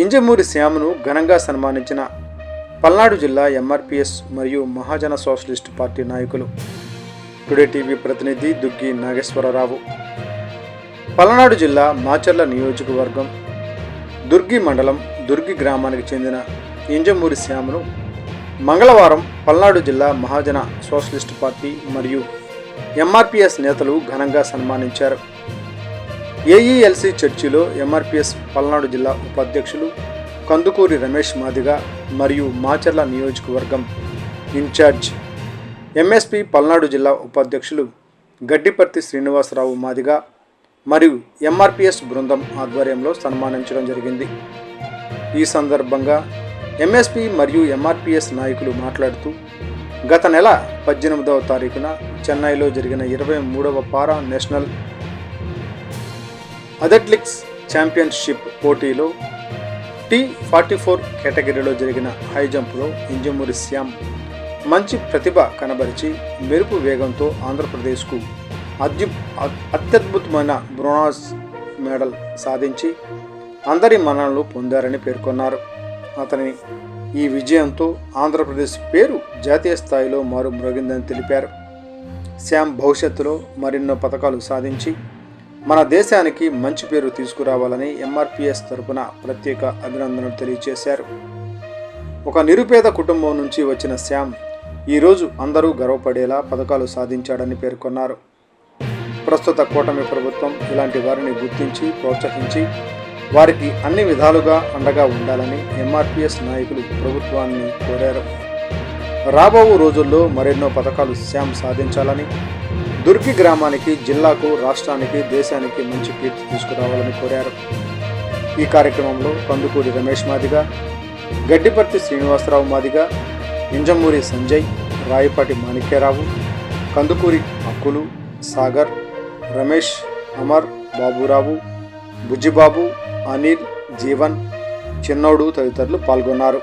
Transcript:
ఇంజమూరి శ్యామ్ను ఘనంగా సన్మానించిన పల్నాడు జిల్లా ఎంఆర్పిఎస్ మరియు మహాజన సోషలిస్ట్ పార్టీ నాయకులు. టుడే టీవీ ప్రతినిధి దుగ్గి నాగేశ్వరరావు. పల్నాడు జిల్లా మాచర్ల నియోజకవర్గం దుర్గి మండలం దుర్గి గ్రామానికి చెందిన ఇంజమూరి శ్యామ్ను మంగళవారం పల్నాడు జిల్లా మహాజన సోషలిస్ట్ పార్టీ మరియు ఎంఆర్పిఎస్ నేతలు ఘనంగా సన్మానించారు. ఏఈఎల్సీ చర్చిలో ఎంఆర్పిఎస్ పల్నాడు జిల్లా ఉపాధ్యక్షులు కందుకూరి రమేష్ మాదిగ మరియు మాచర్ల నియోజకవర్గం ఇన్ఛార్జ్ ఎంఎస్పి పల్నాడు జిల్లా ఉపాధ్యక్షులు గడ్డిపర్తి శ్రీనివాసరావు మాదిగ మరియు ఎంఆర్పిఎస్ బృందం ఆధ్వర్యంలో సన్మానించడం జరిగింది. ఈ సందర్భంగా ఎంఎస్పి మరియు ఎంఆర్పిఎస్ నాయకులు మాట్లాడుతూ, గత నెల 18వ తారీఖున చెన్నైలో జరిగిన 23వ పారా నేషనల్ అథ్లెటిక్స్ ఛాంపియన్షిప్ పోటీలో T44 కేటగిరీలో జరిగిన హై జంప్లో ఇంజమూరి శ్యామ్ మంచి ప్రతిభ కనబరిచి మెరుపు వేగంతో ఆంధ్రప్రదేశ్కు అత్యద్భుతమైన బ్రోంజ్ మెడల్ సాధించి అందరి మన్ననలు పొందారని పేర్కొన్నారు. అతని ఈ విజయంతో ఆంధ్రప్రదేశ్ పేరు జాతీయ స్థాయిలో మారుమ్రోగిందని తెలిపారు. శ్యామ్ భవిష్యత్తులో మరెన్నో పథకాలు సాధించి మన దేశానికి మంచి పేరు తీసుకురావాలని ఎంఆర్పిఎస్ తరపున ప్రత్యేక అభినందనలు తెలియజేశారు. ఒక నిరుపేద కుటుంబం నుంచి వచ్చిన శ్యామ్ ఈరోజు అందరూ గర్వపడేలా పథకాలు సాధించాడని పేర్కొన్నారు. ప్రస్తుత కూటమి ప్రభుత్వం ఇలాంటి వారిని గుర్తించి ప్రోత్సహించి వారికి అన్ని విధాలుగా అండగా ఉండాలని ఎంఆర్పిఎస్ నాయకులు ప్రభుత్వాన్ని కోరారు. రాబో రోజుల్లో మరెన్నో పథకాలు శ్యామ్ సాధించాలని, దుర్గి గ్రామానికి, జిల్లాకు, రాష్ట్రానికి, దేశానికి మంచి కీర్తి తీసుకురావాలని కోరారు. ఈ కార్యక్రమంలో కందుకూరి రమేష్ మాదిగ, గడ్డిపర్తి శ్రీనివాసరావు మాదిగ, ఇంజమూరి సంజయ్, రాయపాటి మాణిక్యరావు, కందుకూరి అక్కులు, సాగర్, రమేష్, అమర్, బాబురావు, బుజ్జిబాబు, అనిల్, జీవన్, చిన్నోడు తదితరులు పాల్గొన్నారు.